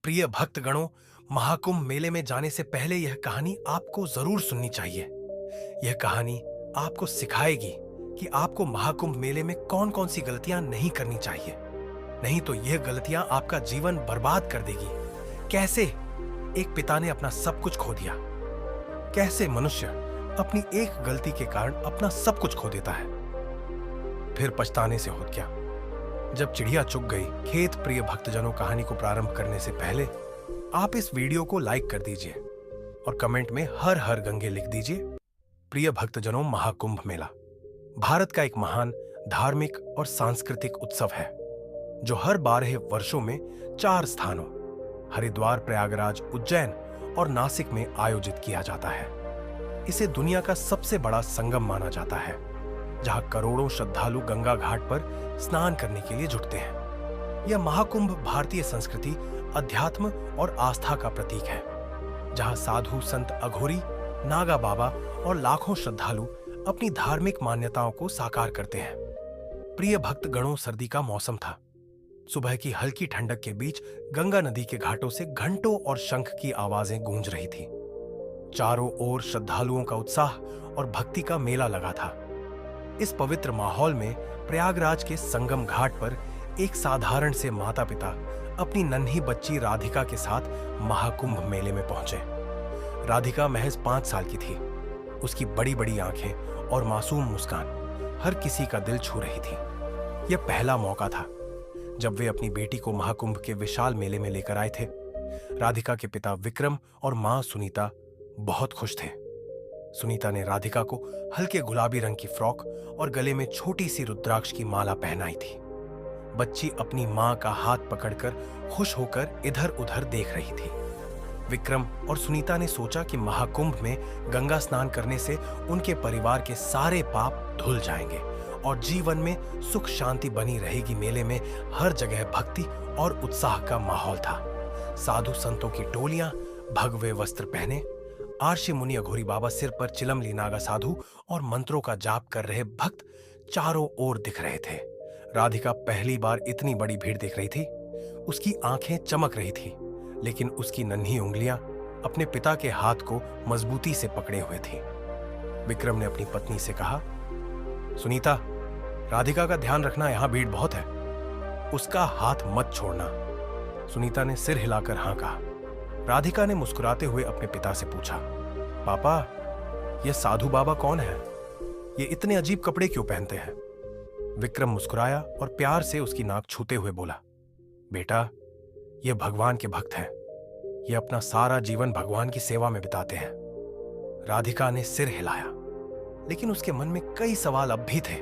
प्रिय भक्तगणों, महाकुंभ मेले में जाने से पहले यह कहानी आपको जरूर सुननी चाहिए। यह कहानी आपको सिखाएगी कि आपको महाकुंभ मेले में कौन कौन सी गलतियां नहीं करनी चाहिए। नहीं तो यह गलतियां आपका जीवन बर्बाद कर देगी। कैसे एक पिता ने अपना सब कुछ खो दिया। कैसे मनुष्य अपनी एक गलती के कारण अपना सब कुछ खो देता है, फिर पछताने से होत क्या। जब चिड़िया चुग गई, खेत प्रिय भक्तजनों, कहानी को प्रारंभ करने से पहले आप इस वीडियो को लाइक कर दीजिए और कमेंट में हर हर गंगे लिख दीजिए। प्रिय भक्तजनों, महाकुंभ मेला भारत का एक महान धार्मिक और सांस्कृतिक उत्सव है जो हर 12 वर्षों में 4 स्थानों हरिद्वार, प्रयागराज, उज्जैन और नासिक में आयोजित किया जाता है। इसे दुनिया का सबसे बड़ा संगम माना जाता है जहां करोड़ों श्रद्धालु गंगा घाट पर स्नान करने के लिए जुटते हैं। यह महाकुंभ भारतीय संस्कृति, अध्यात्म और आस्था का प्रतीक है, जहां साधु, संत, अघोरी, नागा बाबा और लाखों श्रद्धालु अपनी धार्मिक मान्यताओं को साकार करते हैं। प्रिय भक्त गणों, सर्दी का मौसम था। सुबह की हल्की ठंडक के बीच गंगा नदी के घाटों से घंटों और शंख की आवाजें गूंज रही थी। चारों ओर श्रद्धालुओं का उत्साह और भक्ति का मेला लगा था। इस पवित्र माहौल में प्रयागराज के संगम घाट पर एक साधारण से माता पिता अपनी नन्ही बच्ची राधिका के साथ महाकुंभ मेले में पहुंचे। राधिका महज 5 साल की थी। उसकी बड़ी बड़ी आंखें और मासूम मुस्कान हर किसी का दिल छू रही थी। यह पहला मौका था जब वे अपनी बेटी को महाकुंभ के विशाल मेले में लेकर आए थे। राधिका के पिता विक्रम और मां सुनीता बहुत खुश थे। सुनीता ने राधिका को हल्के गुलाबी रंग की फ्रॉक और गले में छोटी सी रुद्राक्ष की माला पहनाई थी। बच्ची अपनी मां का हाथ पकड़कर खुश होकर इधर उधर देख रही थी। विक्रम और सुनीता ने सोचा कि महाकुंभ में गंगा स्नान करने से उनके परिवार के सारे पाप धुल जाएंगे और जीवन में सुख शांति बनी रहेगी। मेले में हर जगह भक्ति और उत्साह का माहौल था। साधु संतों की टोलियां भगवे वस्त्र पहने, आर्षि मुनि, अघोरी बाबा, सिर पर चिलम ली नागा साधु और मंत्रों का जाप कर रहे भक्त चारों ओर दिख रहे थे। राधिका पहली बार इतनी बड़ी भीड़ देख रही थी। उसकी आंखें चमक रही थी, लेकिन उसकी नन्ही उंगलियां अपने पिता के हाथ को मजबूती से पकड़े हुए थी। विक्रम ने अपनी पत्नी से कहा, सुनीता, राधिका का ध्यान रखना, यहां भीड़ बहुत है, उसका हाथ मत छोड़ना। सुनीता ने सिर हिलाकर हां कहा। राधिका ने मुस्कुराते हुए अपने पिता से पूछा, पापा, यह साधु बाबा कौन है? ये इतने अजीब कपड़े क्यों पहनते हैं? विक्रम मुस्कुराया और प्यार से उसकी नाक छूते हुए बोला, बेटा, ये भगवान के भक्त हैं। ये अपना सारा जीवन भगवान की सेवा में बिताते हैं। राधिका ने सिर हिलाया, लेकिन उसके मन में कई सवाल अब भी थे।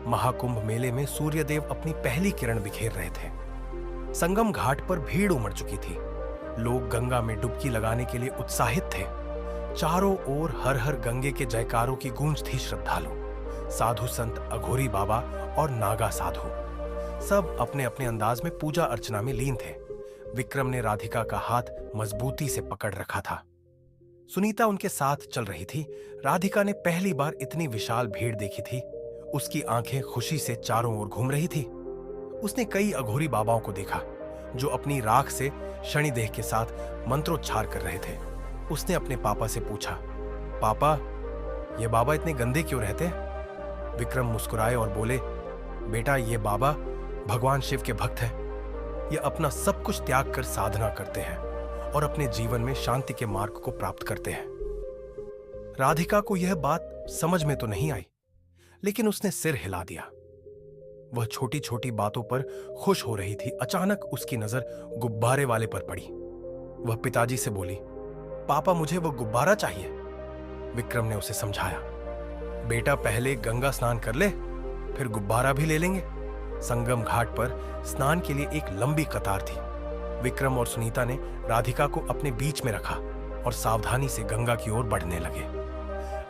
महाकुंभ मेले में सूर्यदेव अपनी पहली किरण बिखेर रहे थे। संगम घाट पर भीड़ उमड़ चुकी थी। लोग गंगा में डुबकी लगाने के लिए उत्साहित थे। चारों ओर हर हर गंगे के जयकारों की गूंज थी। श्रद्धालु, साधु, संत, अघोरी बाबा और नागा साधु सब अपने अपने अंदाज में पूजा अर्चना में लीन थे। विक्रम ने राधिका का हाथ मजबूती से पकड़ रखा था। सुनीता उनके साथ चल रही थी। राधिका ने पहली बार इतनी विशाल भीड़ देखी थी। उसकी आंखें खुशी से चारों ओर घूम रही थी। उसने कई अघोरी बाबाओं को देखा जो अपनी राख से शनिदेह के साथ मंत्रोच्चार कर रहे थे। उसने अपने पापा से पूछा, पापा, ये बाबा इतने गंदे क्यों रहते हैं? विक्रम मुस्कुराए और बोले, बेटा, ये बाबा भगवान शिव के भक्त हैं। ये अपना सब कुछ त्याग कर साधना करते हैं और अपने जीवन में शांति के मार्ग को प्राप्त करते हैं। राधिका को यह बात समझ में तो नहीं आई, लेकिन उसने सिर हिला दिया। वह छोटी छोटी बातों पर खुश हो रही थी। अचानक उसकी नजर गुब्बारे वाले पर पड़ी। वह पिताजी से बोली, पापा, मुझे वह गुब्बारा चाहिए। विक्रम ने उसे समझाया, बेटा, पहले गंगा स्नान कर ले, फिर गुब्बारा भी ले लेंगे। संगम घाट पर स्नान के लिए एक लंबी कतार थी। विक्रम और सुनीता ने राधिका को अपने बीच में रखा और सावधानी से गंगा की ओर बढ़ने लगे।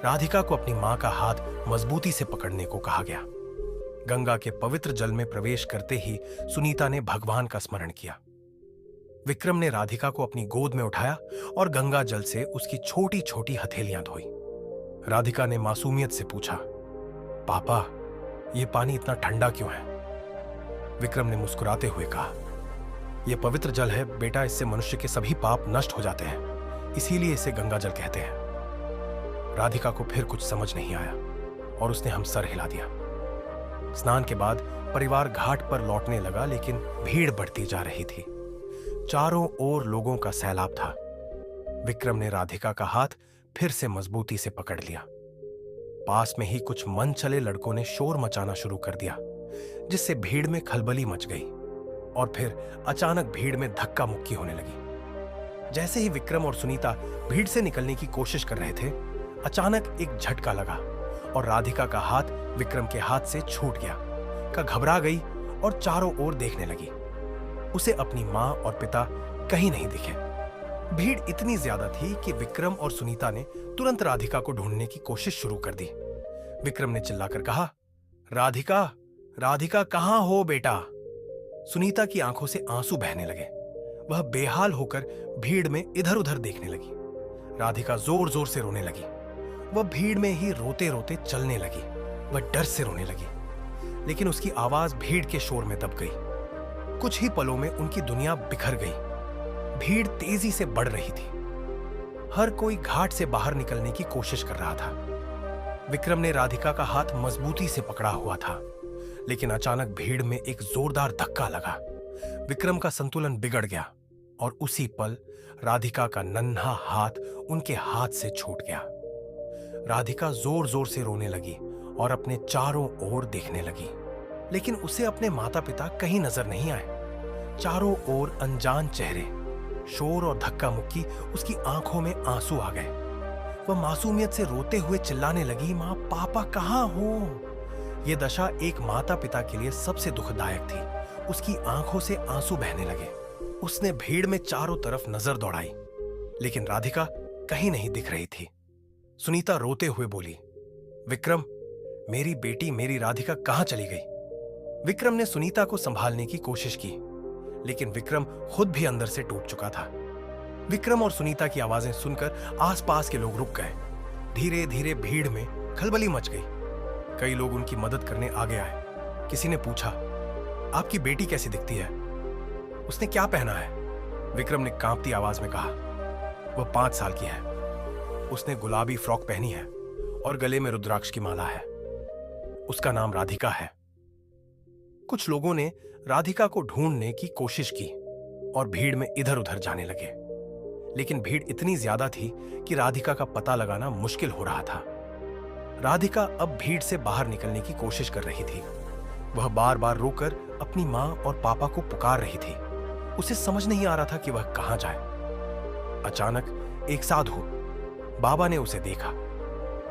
राधिका को अपनी मां का हाथ मजबूती से पकड़ने को कहा गया। गंगा के पवित्र जल में प्रवेश करते ही सुनीता ने भगवान का स्मरण किया। विक्रम ने राधिका को अपनी गोद में उठाया और गंगा जल से उसकी छोटी छोटी हथेलियां धोई। राधिका ने मासूमियत से पूछा, पापा, ये पानी इतना ठंडा क्यों है? विक्रम ने मुस्कुराते हुए कहा, यह पवित्र जल है बेटा, इससे मनुष्य के सभी पाप नष्ट हो जाते हैं, इसीलिए इसे गंगा जल कहते हैं। राधिका को फिर कुछ समझ नहीं आया और उसने हम सर हिला दिया। स्नान के बाद परिवार घाट पर लौटने लगा, लेकिन भीड़ बढ़ती जा रही थी। चारों ओर लोगों का सैलाब था। विक्रम ने राधिका का हाथ फिर से मजबूती से पकड़ लिया। पास में ही कुछ मन चले लड़कों ने शोर मचाना शुरू कर दिया, जिससे भीड़ में खलबली मच गई और फिर अचानक भीड़ में धक्का मुक्की होने लगी। जैसे ही विक्रम और सुनीता भीड़ से निकलने की कोशिश कर रहे थे, अचानक एक झटका लगा और राधिका का हाथ विक्रम के हाथ से छूट गया। का घबरा गई और चारों ओर देखने लगी। उसे अपनी मां और पिता कहीं नहीं दिखे। भीड़ इतनी ज्यादा थी कि विक्रम और सुनीता ने तुरंत राधिका को ढूंढने की कोशिश शुरू कर दी। विक्रम ने चिल्लाकर कहा, राधिका, राधिका कहां हो बेटा? सुनीता की आंखों से आंसू बहने लगे। वह बेहाल होकर भीड़ में इधर उधर देखने लगी। राधिका जोर जोर से रोने लगी। वह भीड़ में ही रोते रोते चलने लगी। वह डर से रोने लगी, लेकिन उसकी आवाज भीड़ के शोर में दब गई। कुछ ही पलों में उनकी दुनिया बिखर गई। भीड़ तेजी से बढ़ रही थी। हर कोई घाट से बाहर निकलने की कोशिश कर रहा था। विक्रम ने राधिका का हाथ मजबूती से पकड़ा हुआ था, लेकिन अचानक भीड़ में एक जोरदार धक्का लगा। विक्रम का संतुलन बिगड़ गया और उसी पल राधिका का नन्हा हाथ उनके हाथ से छूट गया। राधिका जोर जोर से रोने लगी और अपने चारों ओर देखने लगी, लेकिन उसे अपने माता पिता कहीं नजर नहीं आए। चारों ओर अनजान चेहरे, शोर और धक्का मुक्की। उसकी आंखों में आंसू आ गए। वह मासूमियत से रोते हुए चिल्लाने लगी, मां, पापा कहां हो? यह दशा एक माता पिता के लिए सबसे दुखदायक थी। उसकी आंखों से आंसू बहने लगे। उसने भीड़ में चारों तरफ नजर दौड़ाई, लेकिन राधिका कहीं नहीं दिख रही थी। सुनीता रोते हुए बोली, विक्रम, मेरी बेटी, मेरी राधिका कहां चली गई? विक्रम ने सुनीता को संभालने की कोशिश की, लेकिन विक्रम खुद भी अंदर से टूट चुका था। विक्रम और सुनीता की आवाजें सुनकर आसपास के लोग रुक गए। धीरे धीरे भीड़ में खलबली मच गई। कई लोग उनकी मदद करने आगे आए। किसी ने पूछा, आपकी बेटी कैसी दिखती है? उसने क्या पहना है? विक्रम ने कांपती आवाज में कहा, वह 5 साल की है। उसने गुलाबी फ्रॉक पहनी है और गले में रुद्राक्ष की माला है। उसका नाम राधिका है। कुछ लोगों ने राधिका को ढूंढने की कोशिश की और भीड़ में इधर उधर जाने लगे, लेकिन भीड़ इतनी ज्यादा थी कि राधिका का पता लगाना मुश्किल हो रहा था। राधिका अब भीड़ से बाहर निकलने की कोशिश कर रही थी। वह बार बार रोकर अपनी मां और पापा को पुकार रही थी। उसे समझ नहीं आ रहा था कि वह कहां जाए। अचानक एक साधु बाबा ने उसे देखा।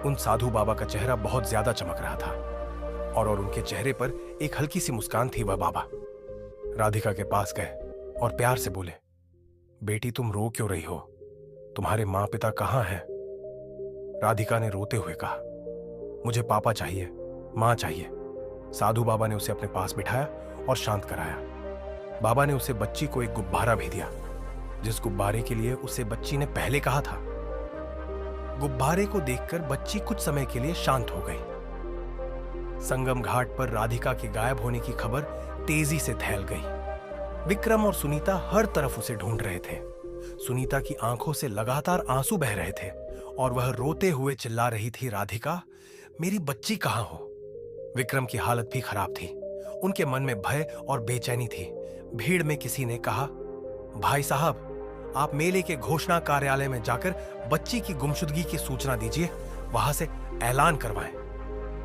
उन साधु बाबा का चेहरा बहुत ज्यादा चमक रहा था और उनके चेहरे पर एक हल्की सी मुस्कान थी। वह बाबा राधिका के पास गए और प्यार से बोले, बेटी, तुम रो क्यों रही हो? तुम्हारे मां पिता कहां हैं? राधिका ने रोते हुए कहा, मुझे पापा चाहिए, मां चाहिए। साधु बाबा ने उसे अपने पास बिठाया और शांत कराया। बाबा ने उसे बच्ची को एक गुब्बारा भी दिया, जिस गुब्बारे के लिए उसे बच्ची ने पहले कहा था। गुब्बारे को देखकर बच्ची कुछ समय के लिए शांत हो गई। संगम घाट पर राधिका के गायब होने की खबर तेजी से फैल गई। विक्रम और सुनीता हर तरफ उसे ढूंढ रहे थे। सुनीता की आंखों से लगातार आंसू बह रहे थे और वह रोते हुए चिल्ला रही थी, राधिका, मेरी बच्ची कहां हो? विक्रम की हालत भी खराब थी। उनके मन में भय और बेचैनी थी। भीड़ में किसी ने कहा, भाई साहब, आप मेले के घोषणा कार्यालय में जाकर बच्ची की गुमशुदगी की सूचना दीजिए, वहां से ऐलान करवाएं।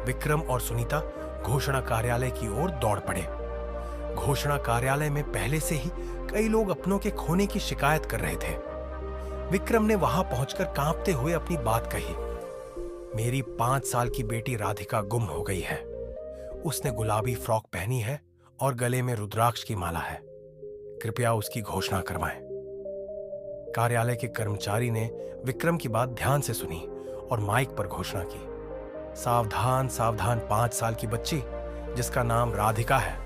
विक्रम और सुनीता घोषणा कार्यालय की ओर दौड़ पड़े। घोषणा कार्यालय में पहले से ही कई लोग अपनों के खोने की शिकायत कर रहे थे। विक्रम ने वहां पहुंचकर कांपते हुए अपनी बात कही, मेरी 5 साल की बेटी राधिका गुम हो गई है। उसने गुलाबी फ्रॉक पहनी है और गले में रुद्राक्ष की माला है। कृपया उसकी घोषणा करवाएं। कार्यालय के कर्मचारी ने विक्रम की बात ध्यान से सुनी और माइक पर घोषणा की, सावधान सावधान, 5 साल की बच्ची जिसका नाम राधिका है,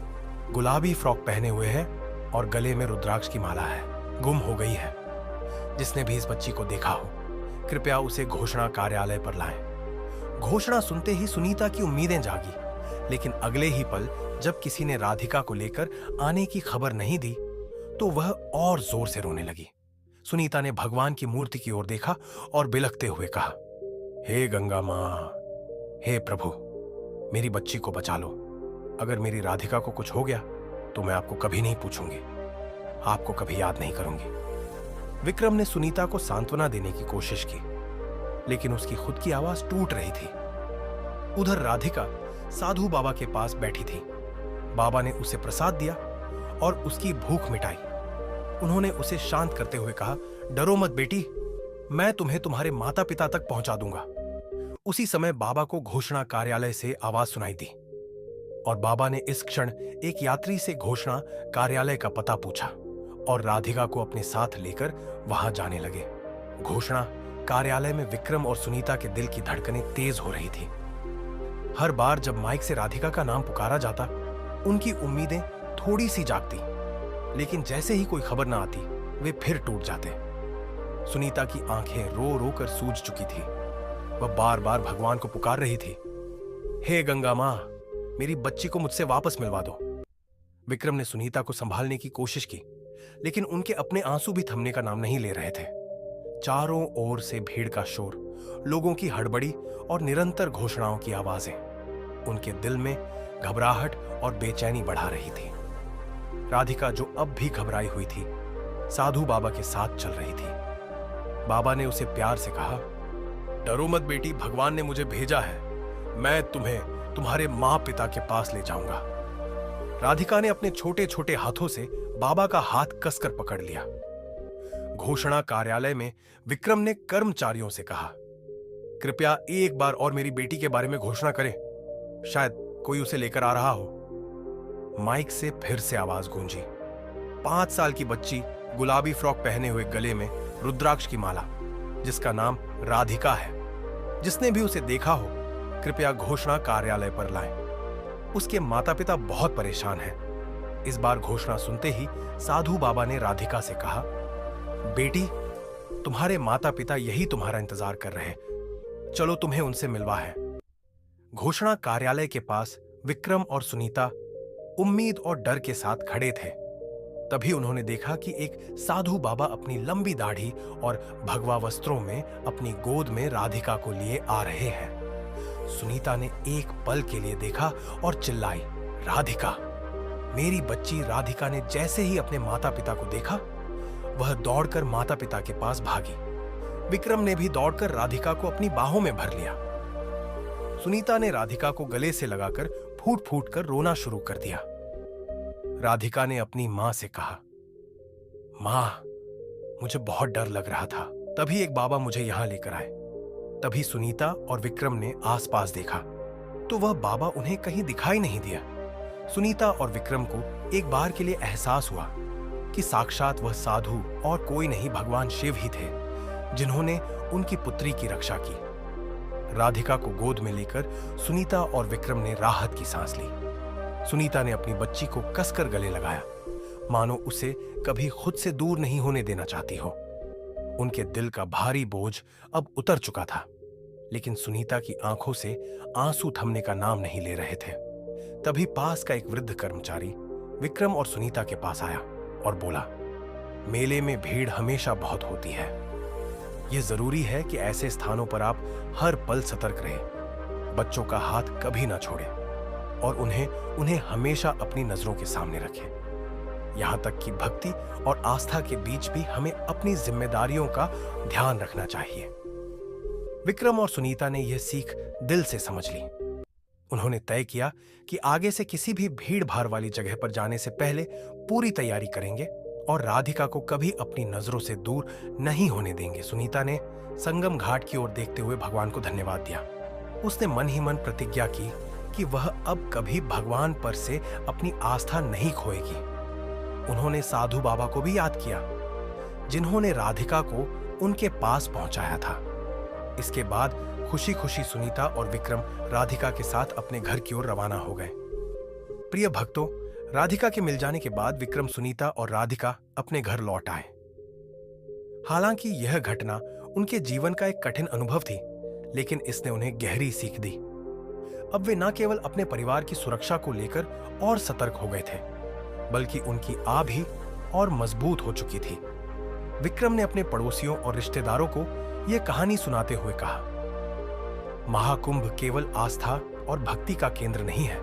गुलाबी फ्रॉक पहने हुए है और गले में रुद्राक्ष की माला है, गुम हो गई है। जिसने भी इस बच्ची को देखा हो, कृपया उसे घोषणा कार्यालय पर लाएं। घोषणा सुनते ही सुनीता की उम्मीदें जागी, लेकिन अगले ही पल जब किसी ने राधिका को लेकर आने की खबर नहीं दी, तो वह और जोर से रोने लगी। सुनीता ने भगवान की मूर्ति की ओर देखा और बिलखते हुए कहा, हे गंगा मां, हे प्रभु, मेरी बच्ची को बचा लो। अगर मेरी राधिका को कुछ हो गया तो मैं आपको कभी नहीं पूछूंगी, आपको कभी याद नहीं करूंगी। विक्रम ने सुनीता को सांत्वना देने की कोशिश की, लेकिन उसकी खुद की आवाज टूट रही थी। उधर राधिका साधु बाबा के पास बैठी थी। बाबा ने उसे प्रसाद दिया और उसकी भूख मिटाई। उन्होंने उसे शांत करते हुए कहा, डरो मत बेटी, मैं तुम्हें तुम्हारे माता पिता तक पहुंचा दूंगा। उसी समय बाबा को घोषणा कार्यालय से आवाज सुनाई दी और बाबा ने इस क्षण एक यात्री से घोषणा कार्यालय का पता पूछा और राधिका को अपने साथ लेकर वहां जाने लगे। घोषणा कार्यालय में विक्रम और सुनीता के दिल की धड़कनें तेज हो रही थी। हर बार जब माइक से राधिका का नाम पुकारा जाता, उनकी उम्मीदें थोड़ी सी जागती, लेकिन जैसे ही कोई खबर ना आती, वे फिर टूट जाते। सुनीता की आंखें रो रो कर सूज चुकी थी। वह बार बार भगवान को पुकार रही थी, हे गंगा मां, मेरी बच्ची को मुझसे वापस मिलवा दो। विक्रम ने सुनीता को संभालने की कोशिश की, लेकिन उनके अपने आंसू भी थमने का नाम नहीं ले रहे थे। चारों ओर से भीड़ का शोर, लोगों की हड़बड़ी और निरंतर घोषणाओं की आवाजें उनके दिल में घबराहट और बेचैनी बढ़ा रही थी। राधिका, जो अब भी घबराई हुई थी, साधु बाबा के साथ चल रही थी। बाबा ने उसे प्यार से कहा, डरो मत बेटी, भगवान ने मुझे भेजा है, मैं तुम्हें तुम्हारे मां पिता के पास ले जाऊंगा। राधिका ने अपने छोटे छोटे हाथों से बाबा का हाथ कसकर पकड़ लिया। घोषणा कार्यालय में विक्रम ने कर्मचारियों से कहा, कृपया एक बार और मेरी बेटी के बारे में घोषणा करें, शायद कोई उसे लेकर आ रहा हो। माइक से फिर से आवाज गूंजी। 5 साल की बच्ची, गुलाबी फ्रॉक पहने हुए, गले में रुद्राक्ष की माला, जिसका नाम राधिका है। जिसने भी उसे देखा हो, कृपया घोषणा कार्यालय पर लाएं। उसके माता पिता बहुत परेशान हैं। इस बार घोषणा सुनते ही साधु बाबा ने राधिका से कहा, बेटी, तुम्हारे माता पिता यही तुम्हारा इंतजार कर रहे हैं, चलो तुम्हें उनसे मिलवा है। घोषणा कार्यालय के पास विक्रम और सुनीता उम्मीद और डर के साथ खड़े थे। तभी उन्होंने देखा कि एक साधु बाबा अपनी लंबी दाढ़ी और भगवा वस्त्रों में अपनी गोद में राधिका को लिए आ रहे हैं। सुनीता ने एक पल के लिए देखा और चिल्लाई, राधिका, मेरी बच्ची। राधिका ने जैसे ही अपने माता पिता को देखा, वह दौड़कर माता पिता के पास भागी। विक्रम ने भी दौड़कर राधिका को अपनी बाहों में भर लिया। सुनीता ने राधिका को गले से लगाकर फूट फूट कर रोना शुरू कर दिया। राधिका ने अपनी मां से कहा, मां, मुझे बहुत डर लग रहा था, तभी एक बाबा मुझे यहां लेकर आए। तभी सुनीता और विक्रम ने आसपास देखा तो वह बाबा उन्हें कहीं दिखाई नहीं दिया। सुनीता और विक्रम को एक बार के लिए एहसास हुआ कि साक्षात वह साधु और कोई नहीं, भगवान शिव ही थे, जिन्होंने उनकी पुत्री की रक्षा की। राधिका को गोद में लेकर सुनीता और विक्रम ने राहत की सांस ली। सुनीता ने अपनी बच्ची को कसकर गले लगाया, मानो उसे कभी खुद से दूर नहीं होने देना चाहती हो। उनके दिल का भारी बोझ अब उतर चुका था, लेकिन सुनीता की आंखों से आंसू थमने का नाम नहीं ले रहे थे। तभी पास का एक वृद्ध कर्मचारी विक्रम और सुनीता के पास आया और बोला, मेले में भीड़ हमेशा बहुत होती है। यह जरूरी है कि ऐसे स्थानों पर आप हर पल सतर्क रहें, बच्चों का हाथ कभी ना छोड़ें और उन्हें हमेशा अपनी नजरों के सामने रखें। यहां तक कि भक्ति और आस्था के बीच भी हमें अपनी जिम्मेदारियों का ध्यान रखना चाहिए। विक्रम और सुनीता ने यह सीख दिल से समझ ली। उन्होंने तय किया कि आगे से किसी भी भीड़ भाड़ वाली जगह पर जाने से पहले पूरी तैयारी करेंगे और राधिका को कभी अपनी नजरों से दूर नहीं होने देंगे। सुनीता ने संगम घाट की ओर देखते हुए भगवान को धन्यवाद दिया। उसने मन ही मन प्रतिज्ञा की कि वह अब कभी भगवान पर से अपनी आस्था नहीं खोएगी। उन्होंने साधु बाबा को भी याद किया, जिन्होंने राधिका को उनके पास पहुंचाया था। इसके बाद खुशी खुशी सुनीता और विक्रम राधिका के साथ अपने घर की ओर रवाना हो गए। प्रिय भक्तों, राधिका के मिल जाने के बाद विक्रम, सुनीता और राधिका अपने घर लौट आए। हालांकि यह घटना उनके जीवन का एक कठिन अनुभव थी, लेकिन इसने उन्हें गहरी सीख दी। अब वे न केवल अपने परिवार की सुरक्षा को लेकर और सतर्क हो गए थे, बल्कि उनकी आ भी और मजबूत हो चुकी थी। विक्रम ने अपने पड़ोसियों और रिश्तेदारों को यह कहानी सुनाते हुए कहा, महाकुंभ केवल आस्था और भक्ति का केंद्र नहीं है,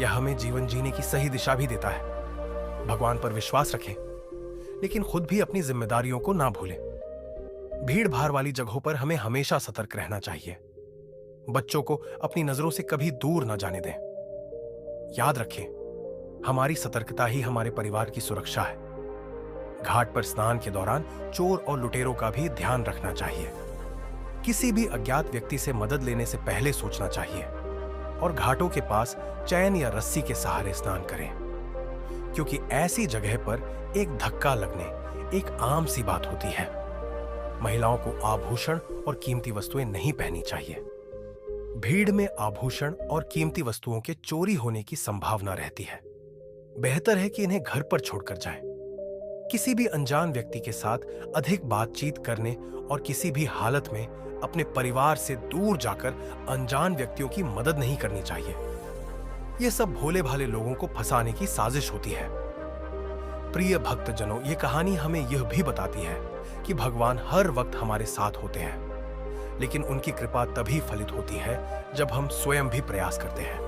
यह हमें जीवन जीने की सही दिशा भी देता है। भगवान पर विश्वास रखें, लेकिन खुद भी अपनी जिम्मेदारियों को ना भूलें। भीड़ भाड़ वाली जगहों पर हमें हमेशा सतर्क रहना चाहिए। बच्चों को अपनी नजरों से कभी दूर न जाने दें। याद रखें, हमारी सतर्कता ही हमारे परिवार की सुरक्षा है। घाट पर स्नान के दौरान चोर और लुटेरों का भी ध्यान रखना चाहिए। किसी भी अज्ञात व्यक्ति से मदद लेने से पहले सोचना चाहिए और घाटों के पास चैन या रस्सी के सहारे स्नान करें, क्योंकि ऐसी जगह पर एक धक्का लगने एक आम सी बात होती है। महिलाओं को आभूषण और कीमती वस्तुएं नहीं पहननी चाहिए। भीड़ में आभूषण और कीमती वस्तुओं के चोरी होने की संभावना रहती है। बेहतर है कि इन्हें घर पर छोड़कर जाएं। किसी भी अनजान व्यक्ति के साथ अधिक बातचीत करने और किसी भी हालत में अपने परिवार से दूर जाकर अनजान व्यक्तियों की मदद नहीं करनी चाहिए। यह सब भोले भाले लोगों को फंसाने की साजिश होती है। प्रिय भक्तजनों, यह कहानी हमें यह भी बताती है कि भगवान हर वक्त हमारे साथ होते हैं, लेकिन उनकी कृपा तभी फलित होती है जब हम स्वयं भी प्रयास करते हैं।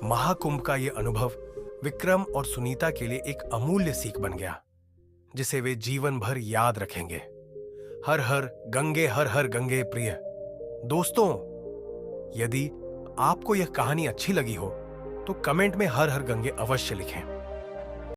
महाकुंभ का यह अनुभव विक्रम और सुनीता के लिए एक अमूल्य सीख बन गया, जिसे वे जीवन भर याद रखेंगे। हर हर गंगे प्रिय। दोस्तों, यदि आपको यह कहानी अच्छी लगी हो तो कमेंट में हर हर गंगे अवश्य लिखें।